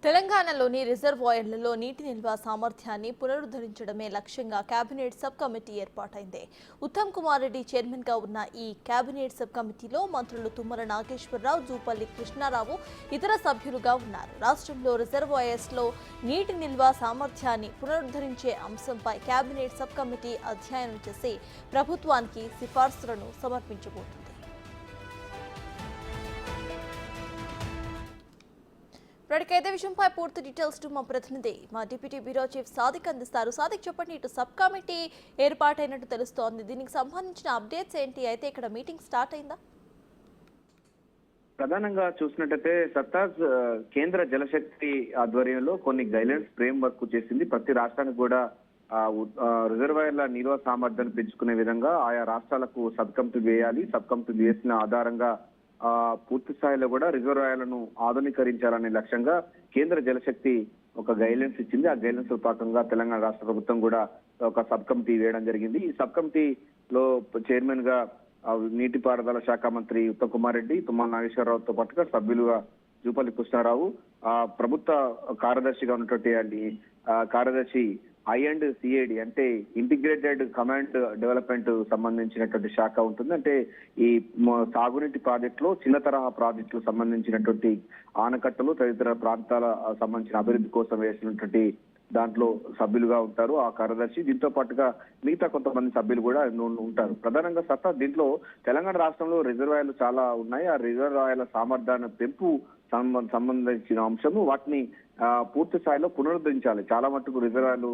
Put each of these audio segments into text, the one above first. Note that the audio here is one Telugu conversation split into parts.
తెలంగాణలోని రిజర్వాయర్లలో నీటి నిల్వ సామర్థ్యాన్ని పునరుద్ధరించడమే లక్ష్యంగా కేబినెట్ సబ్ కమిటీ ఏర్పాటైంది. ఉత్తమ్ కుమార్ రెడ్డి చైర్మన్ గా ఉన్న ఈ కేబినెట్ సబ్ కమిటీలో మంత్రులు తుమ్మల నాగేశ్వరరావు, జూపల్లి కృష్ణారావు ఇతర సభ్యులుగా ఉన్నారు. రాష్ట్రంలో రిజర్వాయర్స్ లో నీటి నిల్వ సామర్థ్యాన్ని పునరుద్ధరించే అంశంపై కేబినెట్ సబ్ కమిటీ అధ్యయనం చేసి ప్రభుత్వానికి సిఫార్సులను సమర్పించబోతుంది. ఇదే విషయంపై పూర్తి డీటెయిల్స్ మా ప్రతినిధి మా డిప్యూటీ బ్యూరో చీఫ్ సాదిక్ అందిస్తారు. సాదిక్, చెప్పండి, ఇటు సబ్ కమిటీ ఏర్పాటైనట్టు తెలుస్తోంది. దీనికి సంబంధించిన అప్డేట్స్ ఏంటి? అయితే ఇక్కడ మీటింగ్ స్టార్ట్ అయిందా? ప్రధానంగా చూసినట్టయితే సర్తాజ్ కేంద్ర జలశక్తి ఆధ్వర్యంలో కొన్ని గైడ్లైన్స్ ఫ్రేమ్ వర్క్ చేసింది. ప్రతి రాష్ట్రానికి కూడా రిజర్వాయర్ల నిల్వ సామర్థ్యాన్ని పెంచుకునే విధంగా ఆయా రాష్ట్రాలకు సబ్ కమిటీ వేయాలి. సబ్ కమిటీ వేసిన ఆధారంగా పూర్తి స్థాయిలో కూడా రిజర్వాయర్లను ఆధునీకరించాలనే లక్ష్యంగా కేంద్ర జలశక్తి ఒక గైడ్లైన్స్ ఇచ్చింది. ఆ గైడ్లైన్స్ లో భాగంగా తెలంగాణ రాష్ట్ర ప్రభుత్వం కూడా ఒక సబ్ కమిటీ వేయడం జరిగింది. ఈ సబ్ కమిటీలో చైర్మన్ గా నీటిపారుదల శాఖ మంత్రి ఉత్తమ్ కుమార్ రెడ్డి, తుమ్మల నాగేశ్వరరావుతో పాటుగా సభ్యులుగా జూపల్లి కృష్ణారావు, ప్రభుత్వ కార్యదర్శిగా ఉన్నటువంటి కార్యదర్శి I&CAD అంటే ఇంటిగ్రేటెడ్ కమాండ్ డెవలప్మెంట్ సంబంధించినటువంటి శాఖ ఉంటుంది. అంటే ఈ సాగునీటి ప్రాజెక్టులో చిన్న తరహా ప్రాజెక్టులకు సంబంధించినటువంటి ఆనకట్టలు తదితర ప్రాంతాల సంబంధించిన అభివృద్ధి కోసం వేసినటువంటి దాంట్లో సభ్యులుగా ఉంటారు ఆ కార్యదర్శి. దీంతో పాటుగా మిగతా కొంతమంది సభ్యులు కూడా ఉంటారు. ప్రధానంగా దీంట్లో తెలంగాణ రాష్ట్రంలో రిజర్వాయర్లు చాలా ఉన్నాయి. ఆ రిజర్వాయర్ల సామర్థ్యాన్ని పెంపు సంబంధించిన అంశము వాటిని పూర్తి స్థాయిలో పునరుద్ధరించాలి. చాలా మటుకు రిజర్వాయర్లు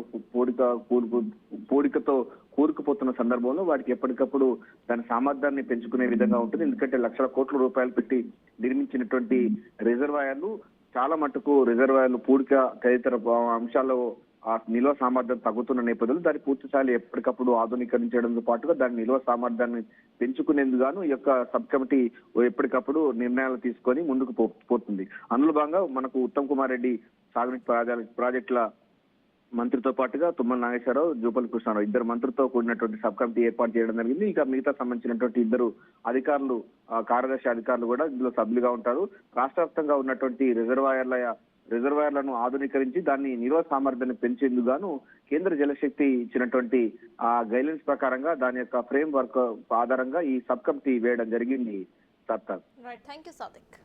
పూడికతో కూరుకుపోతున్న సందర్భంలో వాటికి ఎప్పటికప్పుడు దాని సామర్థ్యాన్ని పెంచుకునే విధంగా ఉంటుంది. ఎందుకంటే లక్షల కోట్ల రూపాయలు పెట్టి నిర్మించినటువంటి రిజర్వాయర్లు చాలా మటుకు రిజర్వాయర్లు పూడిక తదితర అంశాల్లో ఆ నిల్వ సామర్థ్యం తగ్గుతున్న నేపథ్యంలో దాన్ని పూర్తి స్థాయిలో ఎప్పటికప్పుడు ఆధునీకరించడంతో పాటుగా దాని నిల్వ సామర్థ్యాన్ని పెంచుకునేందుకు ఈ యొక్క సబ్ కమిటీ ఎప్పటికప్పుడు నిర్ణయాలు తీసుకొని ముందుకు పోతుంది. అందులో భాగంగా మనకు ఉత్తమ్ కుమార్ రెడ్డి సాగునీటి ప్రాజెక్టుల మంత్రితో పాటుగా తుమ్మల నాగేశ్వరరావు, జూపల్లి కృష్ణారావు ఇద్దరు మంత్రులతో కూడినటువంటి సబ్ కమిటీ ఏర్పాటు చేయడం జరిగింది. ఇక మిగతా సంబంధించినటువంటి ఇద్దరు అధికారులు, కార్యదర్శి అధికారులు కూడా ఇందులో సభ్యులుగా ఉంటారు. రాష్ట్ర వ్యాప్తంగా ఉన్నటువంటి రిజర్వాయర్లను ఆధునీకరించి దాన్ని నిల్వ సామర్థ్యాన్ని పెంచేందుకు గాను కేంద్ర జలశక్తి ఇచ్చినటువంటి ఆ గైడ్లైన్స్ ప్రకారంగా దాని యొక్క ఫ్రేమ్ వర్క్ ఆధారంగా ఈ సబ్ కమిటీ వేయడం జరిగింది. Right, thank you Sadiq.